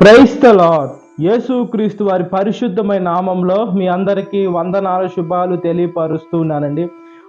Praise the lord. యేసుక్రీస్తు వారి పరిశుద్ధమైన నామంలో మీ అందరికీ వందనాలు శుభాలు తెలియపరుస్తున్నానండి.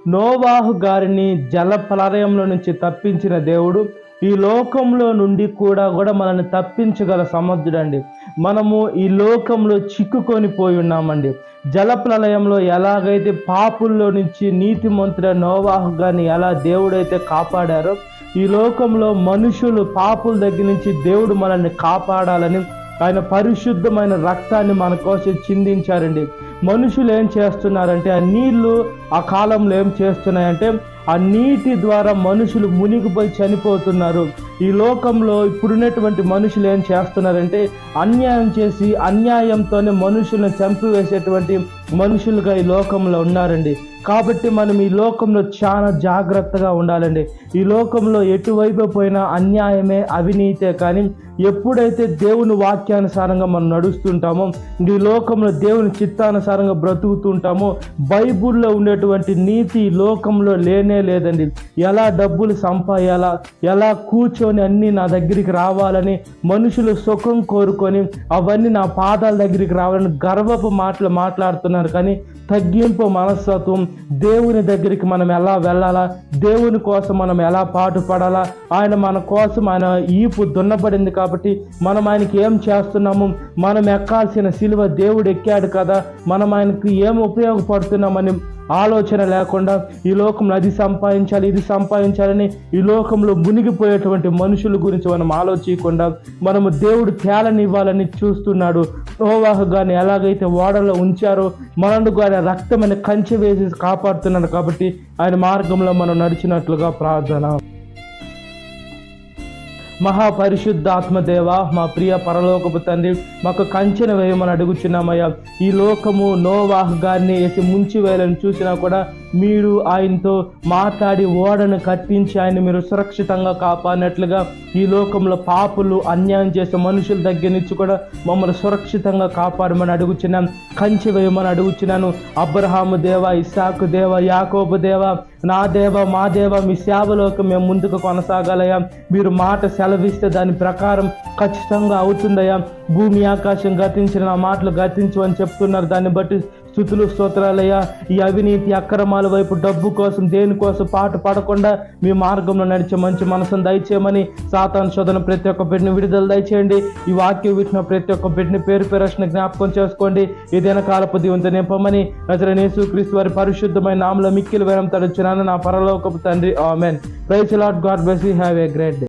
నోవాహు గారిని జల ప్రళయంలో నుంచి తప్పించిన దేవుడు ఈ లోకంలో నుండి కూడా మనల్ని తప్పించగల సమర్థుడండి. మనము ఈ లోకంలో చిక్కుకొని పోయి ఉన్నామండి. జల ప్రళయంలో ఎలాగైతే పాపుల్లో నుంచి నీతిమంతుడైన నోవాహు గారిని ఎలా దేవుడైతే కాపాడారో, ఈ లోకంలో మనుషులు పాపుల దగ్గర నుంచి దేవుడు మనల్ని కాపాడాలని ఆయన పరిశుద్ధమైన రక్తాన్ని మన కోసం చిందించారండి. మనుషులు ఏం చేస్తున్నారంటే, ఆ నీళ్లు ఆ కాలంలో ఏం చేస్తున్నాయంటే, ఆ నీటి ద్వారా మనుషులు మునిగిపోయి చనిపోతున్నారు. ఈ లోకంలో ఇప్పుడున్నటువంటి మనుషులు ఏం చేస్తున్నారంటే, అన్యాయం చేసి అన్యాయంతోనే మనుషులను చంపివేసేటువంటి మనుషులుగా ఈ లోకంలో ఉన్నారండి. కాబట్టి మనం ఈ లోకంలో చాలా జాగ్రత్తగా ఉండాలండి. ఈ లోకంలో ఎటువైపు పోయినా అన్యాయమే, అవినీతే. కానీ ఎప్పుడైతే దేవుని వాక్యానుసారంగా మనం నడుస్తుంటామో, ఈ లోకంలో దేవుని చిత్తానుసారంగా బ్రతుకుతుంటామో, బైబుల్లో ఉండేటువంటి నీతి ఈ లోకంలో లేనే లేదండి. ఎలా డబ్బులు సంపాదించాలా, ఎలా కూర్చొని అన్నీ నా దగ్గరికి రావాలని మనుషులు సుఖం కోరుకొని అవన్నీ నా పాదాల దగ్గరికి రావాలని గర్వపు మాటలు మాట్లాడుతున్నారు. కానీ తగ్గింపు మనస్తత్వం, దేవుని దగ్గరికి మనం ఎలా వెళ్ళాలా, దేవుని కోసం మనం ఎలా పాటుపడాలా, ఆయన మన కోసం ఆయన ఈపు దున్నపడింది కాబట్టి మనం ఆయనకి ఏం చేస్తున్నాము, మనం ఎక్కాల్సిన సిలువ దేవుడు ఎక్కాడు కదా, మనం ఆయనకి ఏం ఉపయోగపడుతున్నామని ఆలోచన లేకుండా ఈ లోకంలో అది సంపాదించాలి ఇది సంపాదించాలని ఈ లోకంలో మునిగిపోయేటువంటి మనుషుల గురించి మనం ఆలోచించకుండా మనము దేవుడు తేలనివ్వాలని చూస్తున్నాడు. నోవాహు గారిని ఎలాగైతే ఓడలో ఉంచారో మనను గారి రక్తమైన కంచె వేసి కాపాడుతున్నాడు. కాబట్టి ఆయన మార్గంలో మనం నడిచినట్లుగా ప్రార్థన. మహాపరిశుద్ధాత్మదేవ, మా ప్రియ పరలోకపు తండ్రి, మాకు కంచెన వేయమని అడుగుచున్నామయ్యా. ఈ లోకము నోవాహు గారిని వేసి ముంచి వేయాలని చూసినా కూడా మీరు ఆయనతో మాట్లాడి ఓడను కట్టించి ఆయన మీరు సురక్షితంగా కాపాడినట్లుగా ఈ లోకంలో పాపులు అన్యాయం చేసే మనుషుల దగ్గర నుంచి కూడా మమ్మల్ని సురక్షితంగా కాపాడమని అడుగుచున్నాను. కంచె వేయమని అడుగుచున్నాను. అబ్రహాము దేవ, ఇస్సాకు దేవ, యాకోబు దేవ, నా దేవ, మా దేవ, మీ సేవలోకి మేము ముందుకు కొనసాగాలయ్యా. మీరు మాట సెలవిస్తే దాని ప్రకారం ఖచ్చితంగా అవుతుందయ్యా. భూమి ఆకాశం గతించిన నా మాటలు గతించు అని చెప్తున్నారు. దాన్ని బట్టి స్తుతులు స్తోత్రాలయ్యా. ఈ అవినీతి అక్రమాల వైపు డబ్బు కోసం దేనికోసం పాటు పడకుండా మీ మార్గంలో నడిచే మంచి మనసును దయచేయమని, సాతాను శోధన ప్రతి ఒక్క బిడ్డని విడుదల దయచేయండి. ఈ వాక్యం విచ్చిన ప్రతి ఒక్క బిడ్డని పేరు పేరసిన జ్ఞాపకం చేసుకోండి. ఏదైనా కాలపు దీవంతో నింపమని నజరేయుడైన యేసుక్రీస్తు వారి పరిశుద్ధమైన నామములో మిక్కిలి వేలం తడుచున్నాను నా పరలోకపు తండ్రి. Amen. Praise the Lord. God bless you. Have a great day.